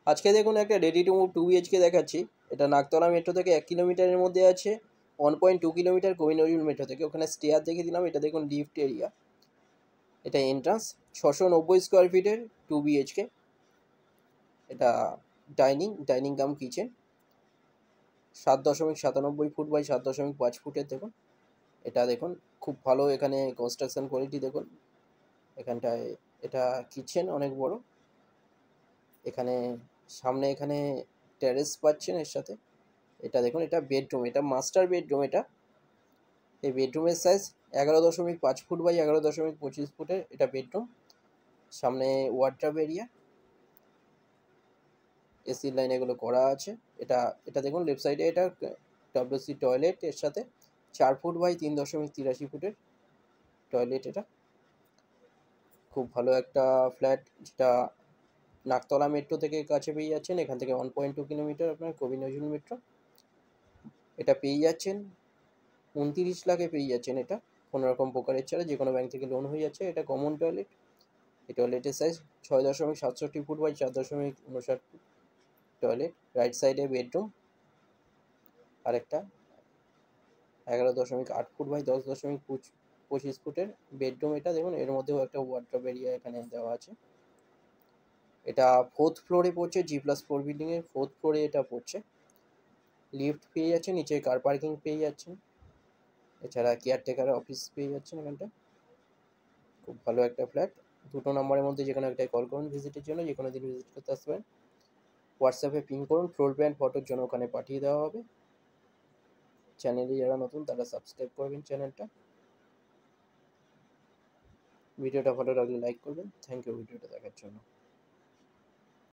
আজকে দেখুন একটা রেডি টু মুভ 2 BHK দেখাচ্ছি। এটা নাগতলা মেট্রো থেকে 1 কিলোমিটারের মধ্যে আছে, 1.2 কিলোমিটার কবি নজরুল মেট্রো থেকে। ওখানে স্টেয়ার দেখে দিলাম। এটা দেখুন লিফট এরিয়া, এটা এন্ট্রান্স। 690 স্কোয়ার ফিটের 2 BHK। এটা dining cum kitchen. 7.97 foot by 7.5 ফুটের দেখুন। এটা দেখুন খুব ভালো এখানে কনস্ট্রাকশন কোয়ালিটি দেখুন। এখানটায় এটা কিচেন অনেক বড়। এখানে সামনে এখানে টেরেস পাচ্ছেন এর সাথে। এটা দেখুন, এটা বেডরুম, এটা মাস্টার বেডরুম। এটা এই বেডরুমের সাইজ 11.5 ফুট বাই 11.25 ফুটের এটা বেডরুম। সামনে ওয়ার্ডরোব এরিয়া, এসি লাইন এগুলো করা আছে। এটা এটা দেখুন লেফট সাইডে এটা WC টয়লেট এর সাথে 4 ফুট বাই 3.83 ফুটের টয়লেট। এটা খুব ভালো একটা ফ্ল্যাট, যেটা নাগতলা মেট্রো থেকে কাছে পেয়ে যাচ্ছেন। এখান থেকে 1.2 কিলোমিটার আপনার কবি নজরুল মেট্রো। এটা পেয়ে যাচ্ছেন 29 লাখে পেয়ে যাচ্ছেন। এটা কোনো রকম ব্রোকারেজ ছাড়া যে কোনো ব্যাংক থেকে লোন হয়ে যাচ্ছে। এটা কমন টয়লেট। এই টয়লেটের size 6.67 foot by 4.59 foot toilet. Right সাইডে বেডরুম আর একটা 11.8 ফুট বাই 10.25 ফুটের বেডরুম। এটা দেখুন এর মধ্যেও একটা ওয়ার্ডরোব এরিয়া এখানে দেওয়া আছে। এটা 4th ফ্লোরে পড়ছে, G+4 বিল্ডিংয়ের 4th ফ্লোরে এটা পড়ছে। লিফট পেয়ে যাচ্ছেন, নিচে কার পার্কিং পেয়ে যাচ্ছেন। এছাড়া কেয়ারটেকার অফিস পেয়ে যাচ্ছেন এখানটা। খুব ভালো একটা ফ্ল্যাট। 2টো নম্বরের মধ্যে যে কোনো একটাই কল করুন ভিজিটের জন্য। যে কোনো দিন ভিজিট করতে আসবেন। হোয়াটসঅ্যাপে পিং করুন, ফ্লোর প্ল্যান ফটোর জন্য ওখানে পাঠিয়ে দেওয়া হবে। চ্যানেলে যারা নতুন তারা সাবস্ক্রাইব করবেন চ্যানেলটা। ভিডিওটা ভালো লাগলে লাইক করবেন। থ্যাংক ইউ ভিডিওটা দেখার জন্য।